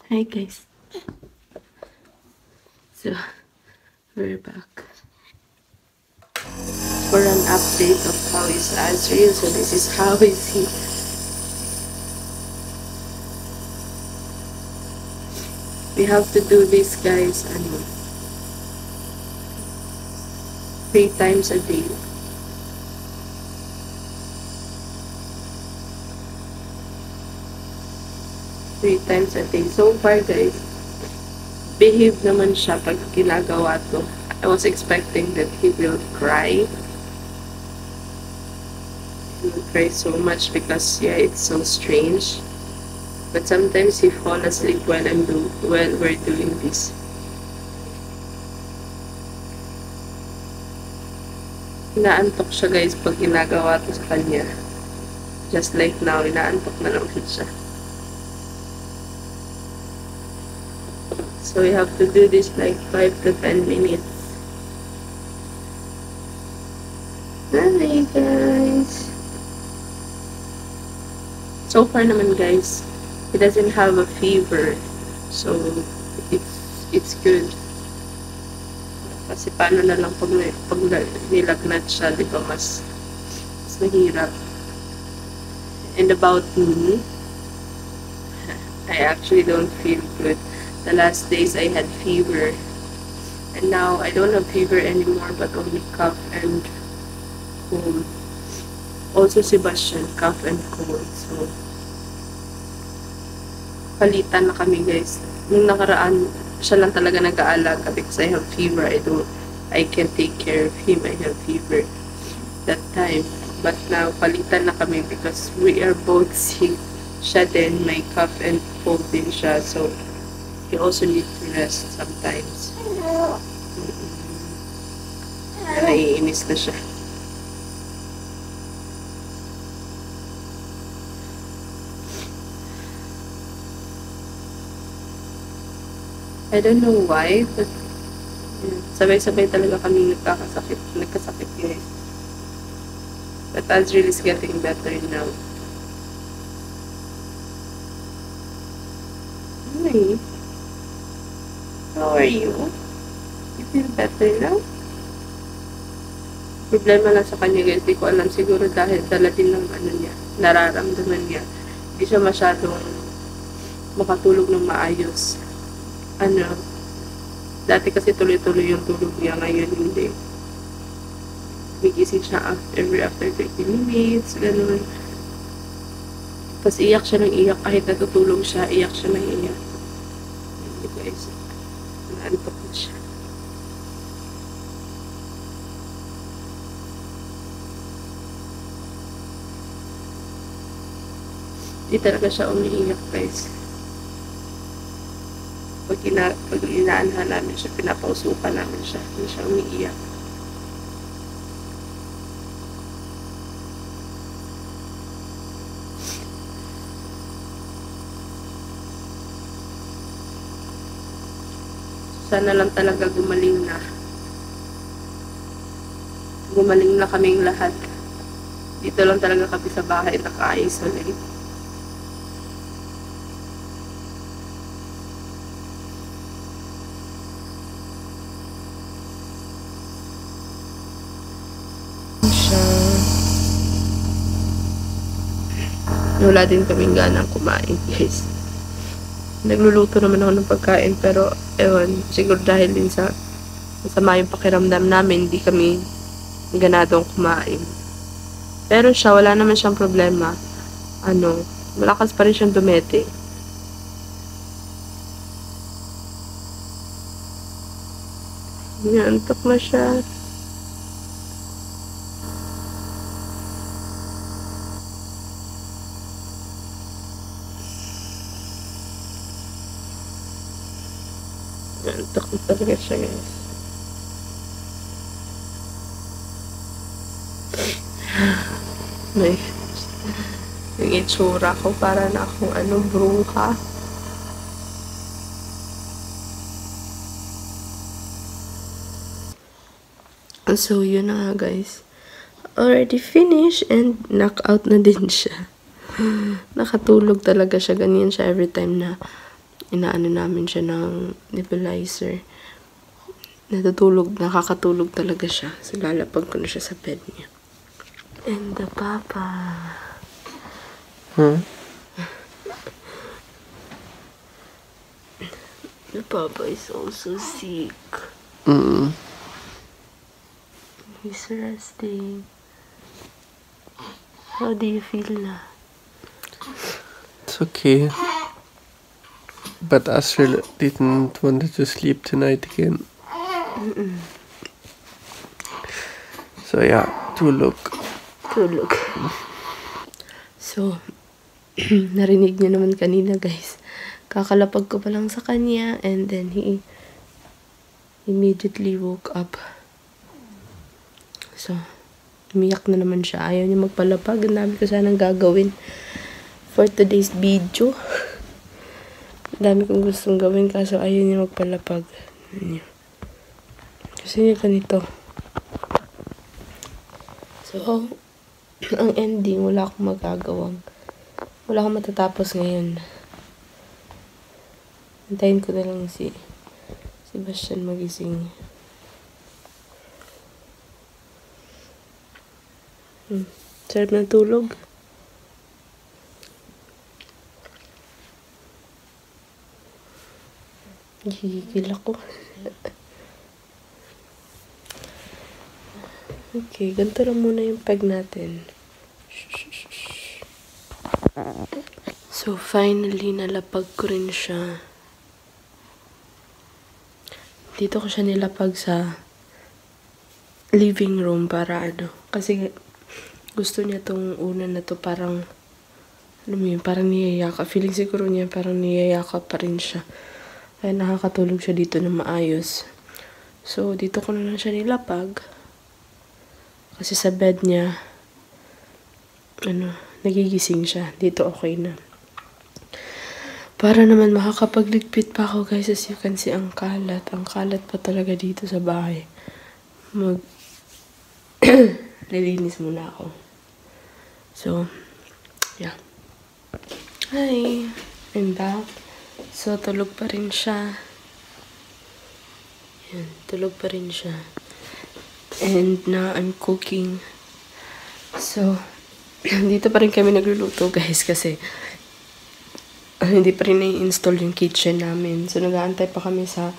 Hi guys. So, we're back for an update of how is Azriel. So this is how is he. We have to do this guys 3 times a day. Three times a day. So far guys, behave naman siya pag ginagawa to. I was expecting that he will cry. He will cry so much because yeah, it's so strange. But sometimes he fall asleep while we're doing this. Inaantok siya guys pag ginagawa to sa kanya. Just like now, inaantok na lang siya. So we have to do this like 5 to 10 minutes. Hi guys! So far naman guys, he doesn't have a fever. So it's good. Kasi paano na lang pag nilagnat siya, di ba mas mahirap. And about me, I actually don't feel good. The last days I had fever, and now I don't have fever anymore but only cough and cold. Also Sebastian, cough and cold. So palitan na kami guys. Nung nakaraan, siya lang talaga nag-aalaga because I have fever. I can't take care of him. I have fever that time. But now palitan na kami because we are both sick. Siya din, may cough and cold din siya. So you also need to rest sometimes. Naiinis na siya. I don't know why, but sabay-sabay talaga kami nagkasakit guys. But Azriel is getting better now. Hi. How are you? You feel better now? Problema lang sa kanya guys, di ko alam, siguro dahil dala din ng niya, nararamdaman niya. Hindi siya masyadong makatulog ng maayos. Dati kasi tuloy-tuloy yung tulog niya, ngayon hindi. Migising siya after 30 minutes, ganun. Tapos iyak siya ng iyak, kahit natutulog siya, iyak siya ng iyak. Hindi guys, naantok na siya. Hindi talaga siya umiiyak guys. Pag inaanhan namin siya, pinapausukan namin siya, hindi siya umiiyak. Sana lang talaga gumaling na. Gumaling na kaming lahat. Dito lang talaga kami sa bahay naka-isolate. Wala din kaming ganang kumain guys. Nagluluto naman ako ng pagkain pero ewan, siguro dahil din sa masama yung pakiramdam namin, hindi kami ganadong kumain. Pero siya, wala naman siyang problema. Malakas pa rin siyang dumete. Nantok na siya. Nantok na talaga siya guys. Yung itsura ko para na akong bruha. So yun na nga guys, already finished and knockout na din siya. Nakatulog talaga siya, ganyan siya every time na inaano namin siya ng nebulizer. Nakakatulog talaga siya. So, lalapag ko na siya sa bed niya. And the papa. The papa is also sick. He's resting. How do you feel na? It's okay. But Astrid didn't want to sleep tonight again. So yeah, tulog. So, narinig niyo naman kanina guys. Kakalapag ko pa lang sa kanya and then he immediately woke up. So, umiyak na naman siya. Ayaw niya magpalapag. Ang dami ko sanang gagawin for today's video. Ang dami kong gustong gawin kaso ayaw niya magpalapag. Kasi niya ganito. So, ang ending, wala akong magagawang. Wala akong matatapos ngayon. Antayin ko na lang si Sebastian magising. Sarap ng tulog. Gigigil ako. Okay, ganito lang muna yung peg natin. So, finally, nalapag ko rin siya. Dito ko siya nilapag sa living room para kasi gusto niya tong una na to parang, parang niyayakap. Feeling siguro niya parang niyayakap pa rin siya. Kaya nakakatulog siya dito na maayos. So, dito ko na lang siya nilapag. Kasi sa bed niya, nagigising siya. Dito okay na. Para naman makakapagligpit pa ako guys, as you can see, ang kalat. Ang kalat pa talaga dito sa bahay. Lilinis muna ako. So, yeah. Hi! I'm back. So, tulog pa rin siya. Yan, tulog pa rin siya. And now, I'm cooking. So, dito pa rin kami nagluluto guys kasi hindi pa rin na-install yung kitchen namin. So, nag-aantay pa kami sa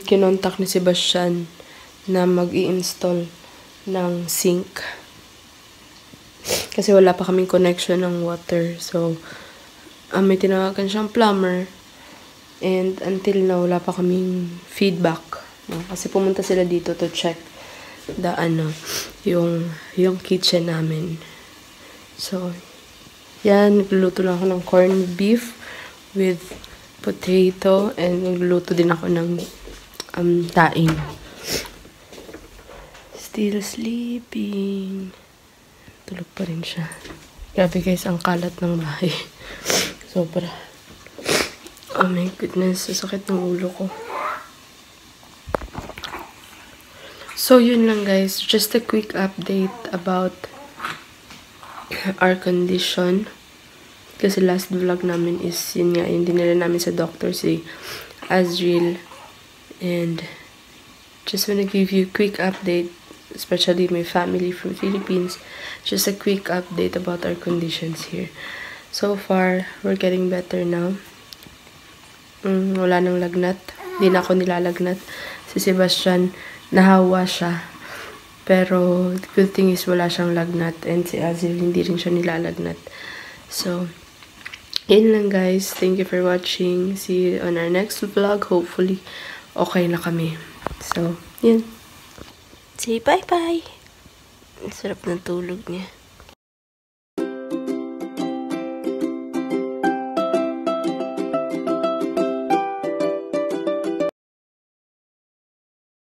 kinontak ni Sebastian na mag-i-install ng sink. Kasi wala pa kaming connection ng water. So, may tinawagan siyang plumber. And until now, wala pa kaming feedback. Kasi pumunta sila dito to check the yung kitchen namin. So, yan, nagluluto lang ako ng corned beef with potato and nagluluto din ako ng taing. Still sleeping. Tulog pa rin siya. Grabe guys, ang kalat ng bahay. Sobra. Oh my goodness, sasakit ng ulo ko. So, yun lang guys. Just a quick update about our condition. Kasi last vlog namin is, yun nga, yung dinala namin sa doctor, si Azriel. And, just wanna give you a quick update, especially my family from Philippines. Just a quick update about our conditions here. So far, we're getting better now. Wala nang lagnat. Hindi na ako nilalagnat. Si Sebastian, nahawa siya. Pero, the good thing is wala siyang lagnat. And si Azil, hindi rin siya nilalagnat. So, yun lang guys. Thank you for watching. See you on our next vlog. Hopefully, okay na kami. So, yun. Say bye-bye. Ang sarap ng tulog niya.